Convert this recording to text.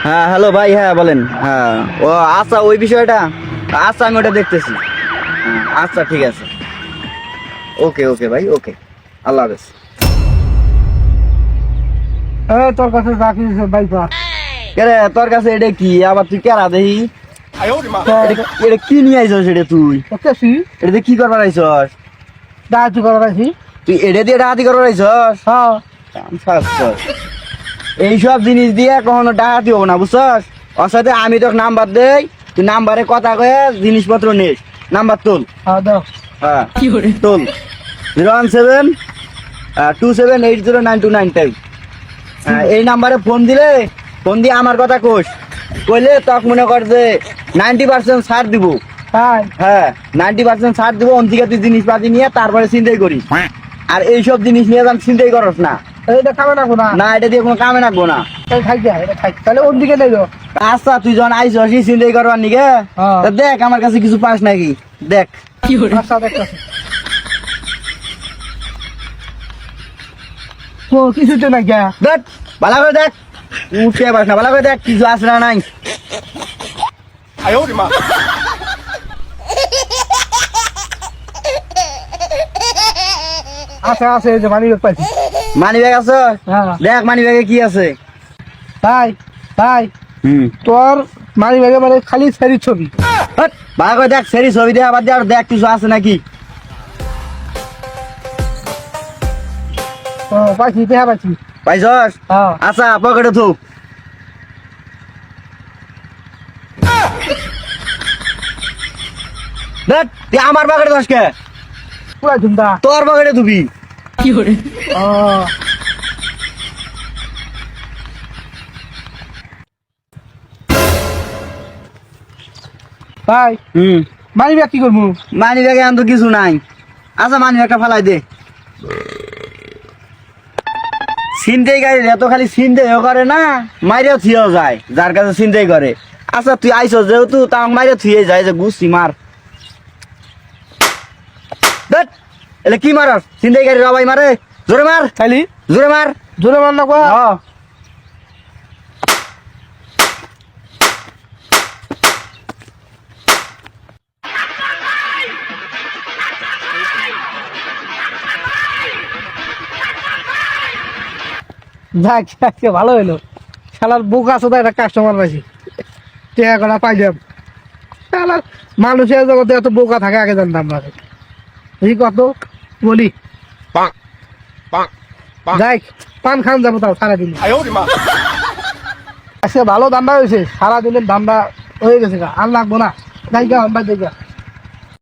হ্যাঁ হ্যালো ভাই, হ্যাঁ বলেন। হ্যাঁ ও আচ্ছা, ওই বিষয়টা আচ্ছা আমি ওটা দেখতেছি। আচ্ছা ঠিক আছে, ওকে ওকে ভাই, ওকে, আল্লাহ হাফেজ। তোর কাছে রাখি বাইপা রে তোর কাছে এটা কি আবার, তুই কেরা দেহি এটা কি নিয়ে আইছস? এটা তুই দেখতেছি এটা কি করবার আইছস? ডাহাতি করার আছি। তুই এটা দিয়ে ডাহাতি করবার আইছস? হ্যাঁ এইসব জিনিস দিয়ে কখনো ডাহাতি হবো না, বুঝছস? ওর সাথে আমি তোর নাম্বার দেই, তুই নাম্বারে কথা কয়ে জিনিসপত্র নিস। নাম্বার তোল। হ্যাঁ দাও। হ্যাঁ তোল 01727809295। এই নাম্বারে ফোন দিলে, ফোন দিয়ে আমার কথা কোস, কইলে তক মনে কর যে 90% ছাড় দিব। হ্যাঁ হ্যাঁ 90% ছাড় দিব। ওন থেকে তুই জিনিসপাতি নিয়ে তারপরে চিন্তাই করিস। আর এইসব জিনিস নিয়ে যান চিন্তাই করস না। এটা খাবে না কোনা না, এটা দিয়ে কোনো কামে রাখবো না। খাই যা, এটা খাই তাহলে ওর দিকে নেই। আচ্ছা তুই যখন আইসস চিন্তাই করবার নিকে, হ্যাঁ। তা দেখ আমার কাছে কিছু পাস নাকি, দেখ। আচ্ছা দেখতেছি। ও কিছু তো না গিয়া দেখ ভালো করে দেখ, উঠে পাস না, ভালো করে দেখ কিছু আছে না নাই। আচ্ছা আছে, এই যে মানি ব্যাগ পাইছি। মানি ব্যাগ আছে? হ্যাঁ দেখ মানি ব্যাগে কি আছে। তাই তাই তোর মানি ব্যাগে মানে খালি ফেরির ছবি। হট, ভালো করে দেখ, সেরি ছবি দিয়ে আবার দেখ, দেখ কিছু আছে নাকি। ও পাইছি, পেহা পাইছি। পাইছস? হ্যাঁ আচ্ছা পকেটে থুক। দেখ তুই আমার পকেটে দশ কে, পুরা ঝুমদা। তোর পকেটে থুবি। ও তাই মানি ব্যাগ কি করবো? মানি ব্যাগে এখন তো কিছু নাই। আচ্ছা মানি ব্যাগটা ফালাই দে। চিন্তাই গাড়ি এত খালি চিন্তাই করে না, মাইরেও থিয়েও যায় যার কাছে চিন্তাই করে। আচ্ছা তুই আইসস যেহেতু, তা মাইরে থুয়ে যায় যে গুছি মার। দেখ এলে কি মারস? চিন্তাই গাড়ি রবাই মারে, জোরে মার, খালি জোরে মার। জোরে মার না কো। যাক আজকে ভালো হইলো। শালার বুক আছে তো একটা কাস্টমার পাইছি, টেয়া করা পাই যাব। শালার মানুষের জগতে এত বোকা থাকে আগে জানতাম না। এই কত বলি যাই পান খান যাবো তাও সারাদিন। আজকে ভালো ধান্দা হয়েছে, সারাদিনের ধান্দা হয়ে গেছে, আর লাগবো না। যাই গা,